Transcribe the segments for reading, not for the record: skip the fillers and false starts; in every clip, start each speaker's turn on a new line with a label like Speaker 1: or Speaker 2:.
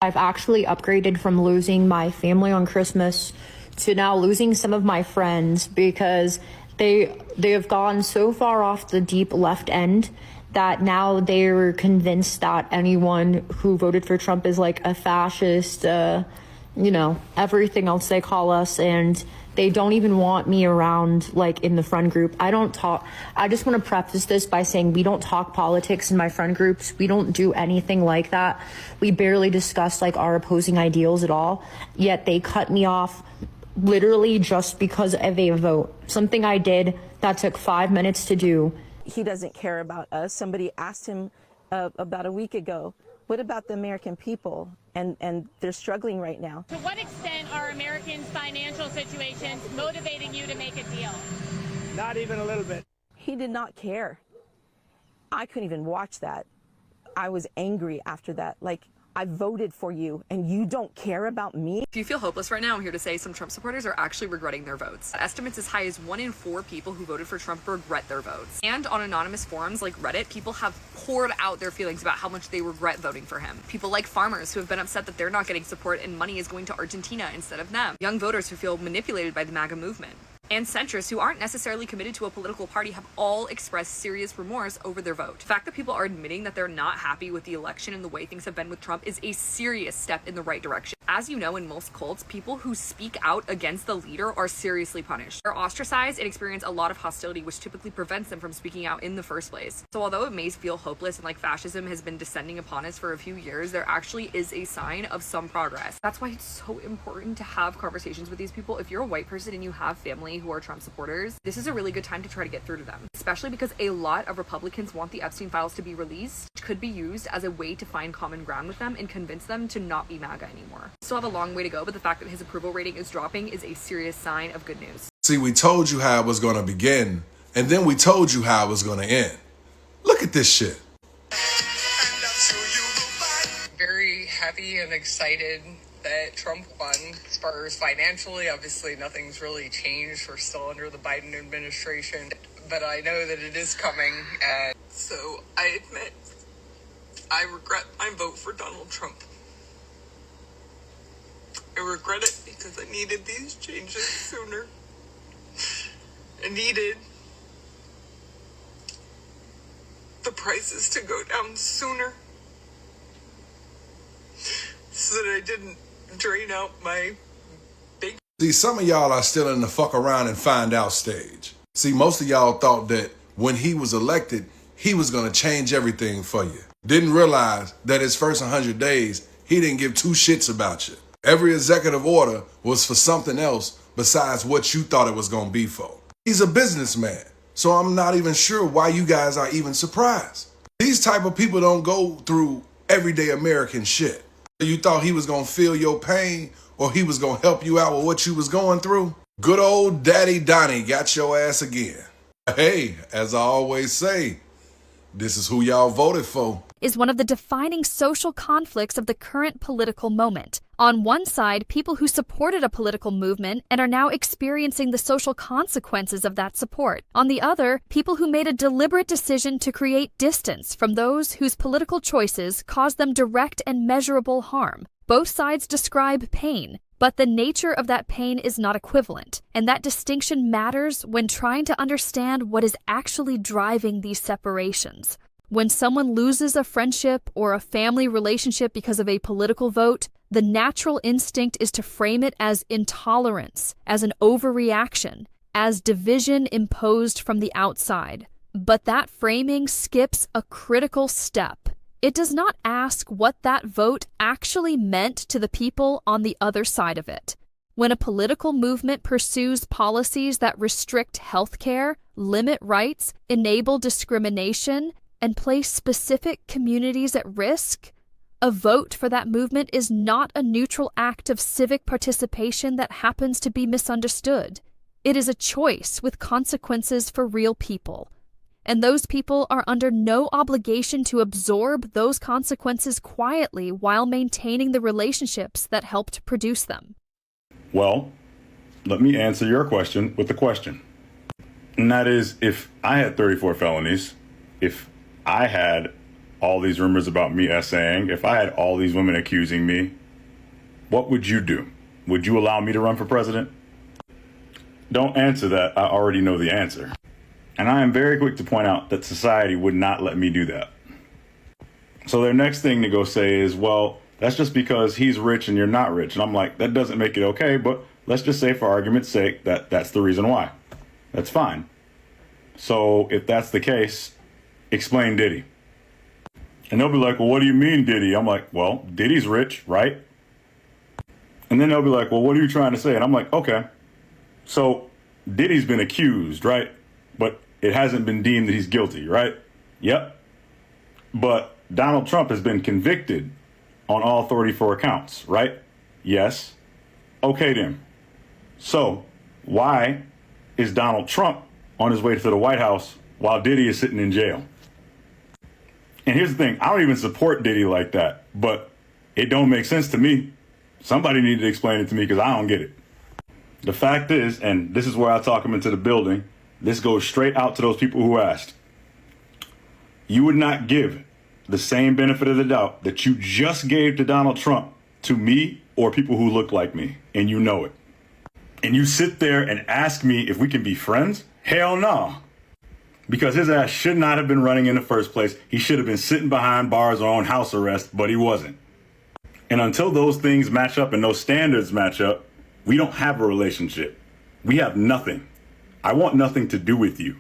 Speaker 1: I've actually upgraded from losing my family on Christmas to now losing some of my friends because they have gone so far off the deep left end that now they're convinced that anyone who voted for Trump is like a fascist, everything else they call us, and they don't even want me around, like, in the friend group. I just want to preface this by saying we don't talk politics in my friend groups. We don't do anything like that. We barely discuss, like, our opposing ideals at all. Yet they cut me off literally just because of a vote. Something I did that took 5 minutes to do.
Speaker 2: He doesn't care about us. Somebody asked him about a week ago, what about the American people? And they're struggling right now.
Speaker 3: To what extent are Americans' financial situations motivating you to make a deal?
Speaker 4: Not even a little bit.
Speaker 2: He did not care. I couldn't even watch that. I was angry after that. Like, I voted for you and you don't care about me?
Speaker 5: If you feel hopeless right now, I'm here to say some Trump supporters are actually regretting their votes. Estimates as high as 1 in 4 people who voted for Trump regret their votes. And on anonymous forums like Reddit, people have poured out their feelings about how much they regret voting for him. People like farmers who have been upset that they're not getting support and money is going to Argentina instead of them. Young voters who feel manipulated by the MAGA movement. And centrists who aren't necessarily committed to a political party have all expressed serious remorse over their vote. The fact that people are admitting that they're not happy with the election and the way things have been with Trump is a serious step in the right direction. As you know, in most cults, people who speak out against the leader are seriously punished. They're ostracized and experience a lot of hostility, which typically prevents them from speaking out in the first place. So although it may feel hopeless and like fascism has been descending upon us for a few years, there actually is a sign of some progress. That's why it's so important to have conversations with these people. If you're a white person and you have family who are Trump supporters, this is a really good time to try to get through to them, especially because a lot of Republicans want the Epstein files to be released, which could be used as a way to find common ground with them and convince them to not be MAGA anymore. Still have a long way to go, but the fact that his approval rating is dropping is a serious sign of good news.
Speaker 6: See, we told you how it was going to begin, and then we told you how it was going to end. Look at this shit.
Speaker 7: Very happy and excited that Trump won. As far as financially, obviously nothing's really changed. We're still under the Biden administration, but I know that it is coming. And so I admit I regret my vote for Donald Trump. I regret it because I needed these changes sooner. I needed the prices to go down sooner so that I didn't drain out my big...
Speaker 6: See, some of y'all are still in the fuck around and find out stage. See, most of y'all thought that when he was elected, he was going to change everything for you. Didn't realize that his first 100 days, he didn't give two shits about you. Every executive order was for something else besides what you thought it was going to be for. He's a businessman, so I'm not even sure why you guys are even surprised. These type of people don't go through everyday American shit. You thought he was going to feel your pain or he was going to help you out with what you was going through? Good old Daddy Donnie got your ass again. Hey, as I always say, this is who y'all voted for.
Speaker 8: Is one of the defining social conflicts of the current political moment. On one side, people who supported a political movement and are now experiencing the social consequences of that support. On the other, people who made a deliberate decision to create distance from those whose political choices caused them direct and measurable harm. Both sides describe pain, but the nature of that pain is not equivalent, and that distinction matters when trying to understand what is actually driving these separations. When someone loses a friendship or a family relationship because of a political vote, the natural instinct is to frame it as intolerance, as an overreaction, as division imposed from the outside. But that framing skips a critical step. It does not ask what that vote actually meant to the people on the other side of it. When a political movement pursues policies that restrict health care, limit rights, enable discrimination, and place specific communities at risk, a vote for that movement is not a neutral act of civic participation that happens to be misunderstood. It is a choice with consequences for real people. And those people are under no obligation to absorb those consequences quietly while maintaining the relationships that helped produce them.
Speaker 9: Well, let me answer your question with a question. And that is, if I had 34 felonies, if I had all these rumors about me essaying, if I had all these women accusing me, what would you do? Would you allow me to run for president? Don't answer that. I already know the answer. And I am very quick to point out that society would not let me do that. So their next thing to go say is, well, that's just because he's rich and you're not rich. And I'm like, that doesn't make it okay, but let's just say for argument's sake that that's the reason why. That's fine. So if that's the case, explain Diddy. And they'll be like, well, what do you mean Diddy? I'm like, well, Diddy's rich, right? And then they'll be like, well, what are you trying to say? And I'm like, okay, so Diddy's been accused, right? But it hasn't been deemed that he's guilty, right? Yep. But Donald Trump has been convicted on all 34 counts, right? Yes. Okay, then. So why is Donald Trump on his way to the White House while Diddy is sitting in jail? And here's the thing. I don't even support Diddy like that, but it don't make sense to me. Somebody needed to explain it to me because I don't get it. The fact is, and this is where I talk them into the building, this goes straight out to those people who asked. You would not give the same benefit of the doubt that you just gave to Donald Trump to me or people who look like me, and you know it. And you sit there and ask me if we can be friends? Hell no. Because his ass should not have been running in the first place. He should have been sitting behind bars or on house arrest, but he wasn't. And until those things match up and those standards match up, we don't have a relationship. We have nothing. I want nothing to do with you.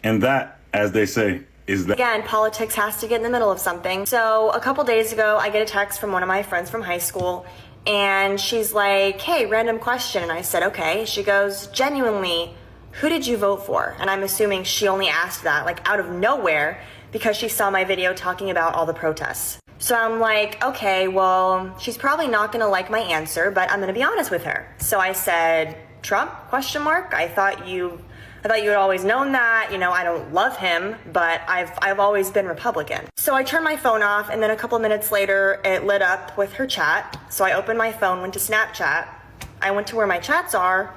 Speaker 9: And that, as they say, is that.
Speaker 10: Again, politics has to get in the middle of something. So a couple days ago, I get a text from one of my friends from high school, and she's like, hey, random question. And I said, okay. She goes, genuinely, who did you vote for? And I'm assuming she only asked that like out of nowhere because she saw my video talking about all the protests. So I'm like, okay, well, she's probably not gonna like my answer, but I'm gonna be honest with her. So I said, Trump, question mark? I thought you had always known that, you know, I don't love him, but I've always been Republican. So I turned my phone off, and then a couple minutes later, it lit up with her chat. So I opened my phone, went to Snapchat. I went to where my chats are,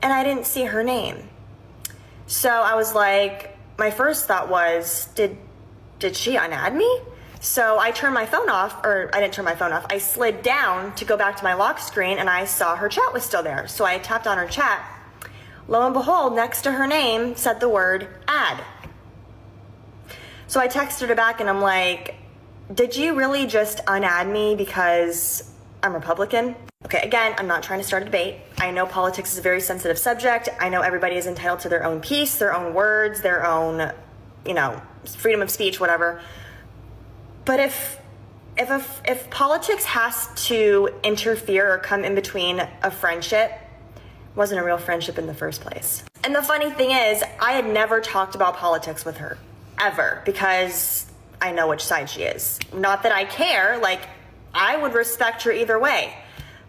Speaker 10: and I didn't see her name. So I was like, my first thought was, did she unadd me? So I turned my phone off, or I didn't turn my phone off. I slid down to go back to my lock screen, and I saw her chat was still there. So I tapped on her chat. Lo and behold, next to her name said the word add. So I texted her back, and I'm like, did you really just unadd me because I'm Republican? Okay, again, I'm not trying to start a debate. I know politics is a very sensitive subject. I know everybody is entitled to their own peace, their own words, their own, you know, freedom of speech, whatever. But if politics has to interfere or come in between a friendship, it wasn't a real friendship in the first place. And the funny thing is, I had never talked about politics with her, ever, because I know which side she is. Not that I care, like, I would respect her either way.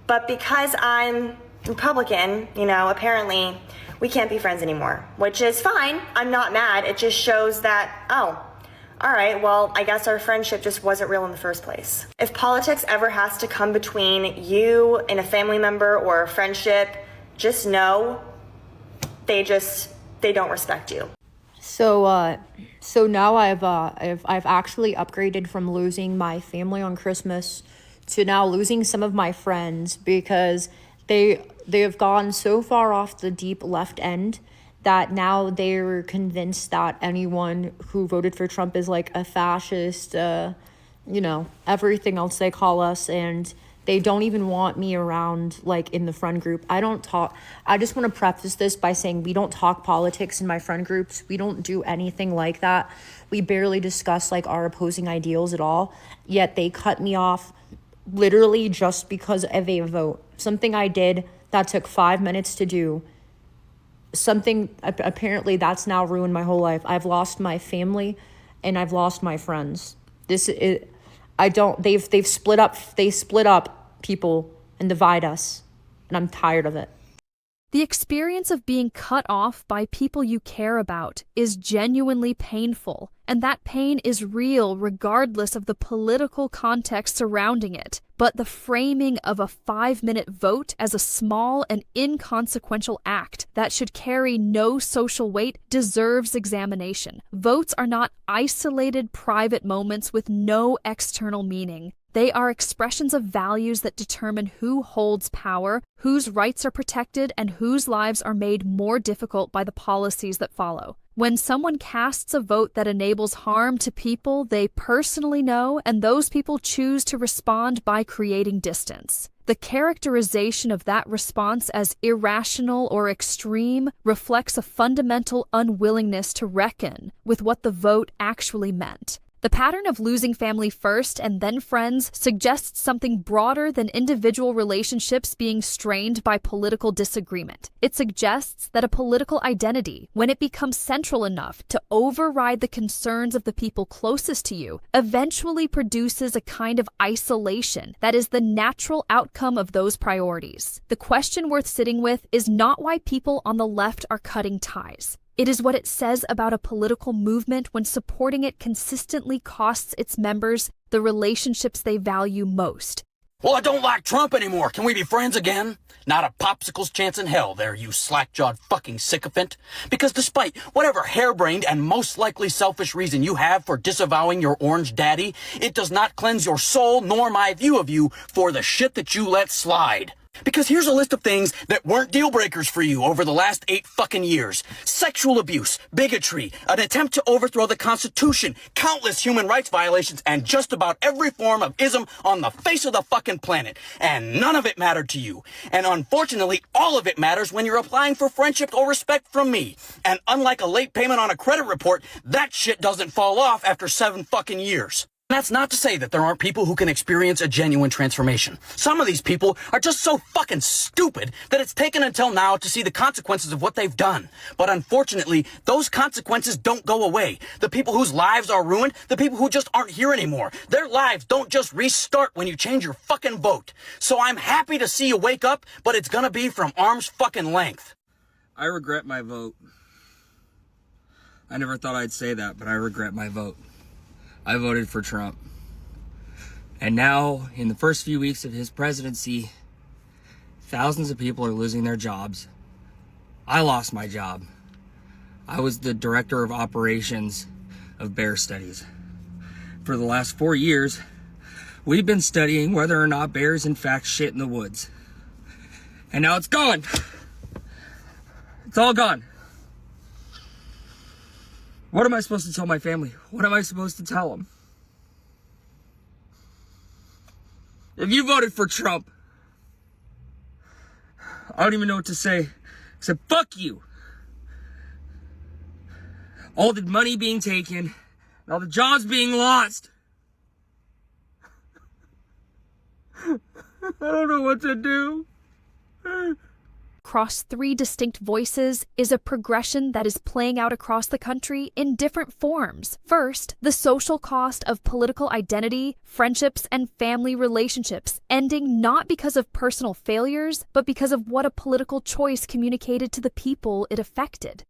Speaker 10: But because I'm Republican, you know, apparently we can't be friends anymore, which is fine. I'm not mad. It just shows that, oh, all right, well, I guess our friendship just wasn't real in the first place. If politics ever has to come between you and a family member or a friendship, just know they don't respect you.
Speaker 1: So now I've actually upgraded from losing my family on Christmas to now losing some of my friends because they have gone so far off the deep left end that now they're convinced that anyone who voted for Trump is like a fascist, you know, everything else they call us, and they don't even want me around like in the friend group. I just want to preface this by saying we don't talk politics in my friend groups. We don't do anything like that. We barely discuss like our opposing ideals at all, yet they cut me off literally just because of a vote. Something I did that took 5 minutes to do. Something apparently that's now ruined my whole life. I've lost my family and I've lost my friends. They've split up people and divide us, and I'm tired of it.
Speaker 8: The experience of being cut off by people you care about is genuinely painful, and that pain is real regardless of the political context surrounding it. but the framing of a 5-minute vote as a small and inconsequential act that should carry no social weight deserves examination. Votes are not isolated private moments with no external meaning. They are expressions of values that determine who holds power, whose rights are protected, and whose lives are made more difficult by the policies that follow. When someone casts a vote that enables harm to people they personally know, and those people choose to respond by creating distance, the characterization of that response as irrational or extreme reflects a fundamental unwillingness to reckon with what the vote actually meant. The pattern of losing family first and then friends suggests something broader than individual relationships being strained by political disagreement. It suggests that a political identity, when it becomes central enough to override the concerns of the people closest to you, eventually produces a kind of isolation that is the natural outcome of those priorities. The question worth sitting with is not why people on the left are cutting ties. It is what it says about a political movement when supporting it consistently costs its members the relationships they value most.
Speaker 11: Well, I don't like Trump anymore. Can we be friends again? Not a popsicle's chance in hell there, you slack-jawed fucking sycophant. Because despite whatever harebrained and most likely selfish reason you have for disavowing your orange daddy, it does not cleanse your soul nor my view of you for the shit that you let slide. Because here's a list of things that weren't deal breakers for you over the last 8 fucking years. Sexual abuse, bigotry, an attempt to overthrow the Constitution, countless human rights violations, and just about every form of ism on the face of the fucking planet. And none of it mattered to you. And unfortunately, all of it matters when you're applying for friendship or respect from me. And unlike a late payment on a credit report, that shit doesn't fall off after 7 fucking years. That's not to say that there aren't people who can experience a genuine transformation. Some of these people are just so fucking stupid that it's taken until now to see the consequences of what they've done. But unfortunately, those consequences don't go away. The people whose lives are ruined, the people who just aren't here anymore, their lives don't just restart when you change your fucking vote. So I'm happy to see you wake up, but it's gonna be from arm's fucking length.
Speaker 12: I regret my vote. I never thought I'd say that, but I regret my vote. I voted for Trump. And now, in the first few weeks of his presidency, thousands of people are losing their jobs. I lost my job. I was the director of operations of bear studies. For the last 4 years, we've been studying whether or not bears in fact shit in the woods. And now it's gone. It's all gone. What am I supposed to tell my family? What am I supposed to tell them? If you voted for Trump, I don't even know what to say except fuck you. All the money being taken, and all the jobs being lost. I don't know what to do.
Speaker 8: Across 3 distinct voices is a progression that is playing out across the country in different forms. First, the social cost of political identity, friendships, and family relationships, ending not because of personal failures, but because of what a political choice communicated to the people it affected.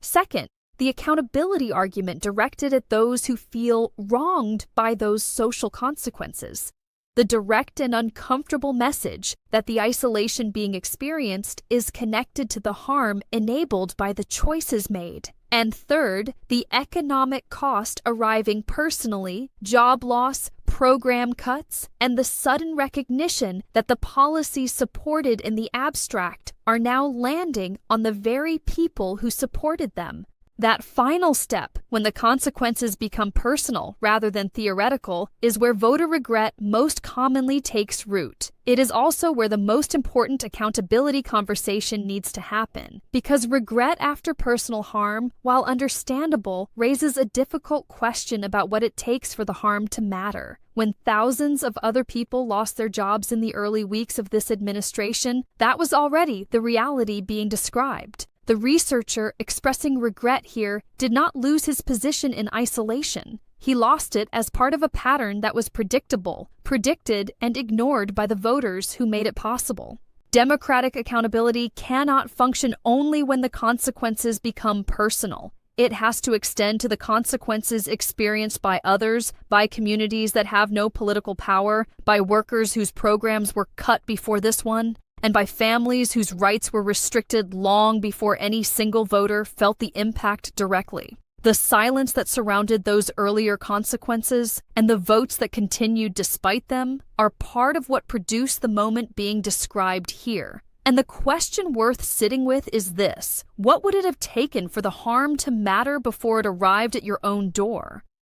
Speaker 8: Second, the accountability argument directed at those who feel wronged by those social consequences. The direct and uncomfortable message that the isolation being experienced is connected to the harm enabled by the choices made. And third, the economic cost arriving personally, job loss, program cuts, and the sudden recognition that the policies supported in the abstract are now landing on the very people who supported them. That final step, when the consequences become personal rather than theoretical, is where voter regret most commonly takes root. It is also where the most important accountability conversation needs to happen, because regret after personal harm, while understandable, raises a difficult question about what it takes for the harm to matter. When thousands of other people lost their jobs in the early weeks of this administration, that was already the reality being described. The researcher expressing regret here did not lose his position in isolation. He lost it as part of a pattern that was predictable, predicted, and ignored by the voters who made it possible. Democratic accountability cannot function only when the consequences become personal. It has to extend to the consequences experienced by others, by communities that have no political power, by workers whose programs were cut before this one, and by families whose rights were restricted long before any single voter felt the impact directly. The silence that surrounded those earlier consequences and the votes that continued despite them are part of what produced the moment being described here. And the question worth sitting with is this: what would it have taken for the harm to matter before it arrived at your own door?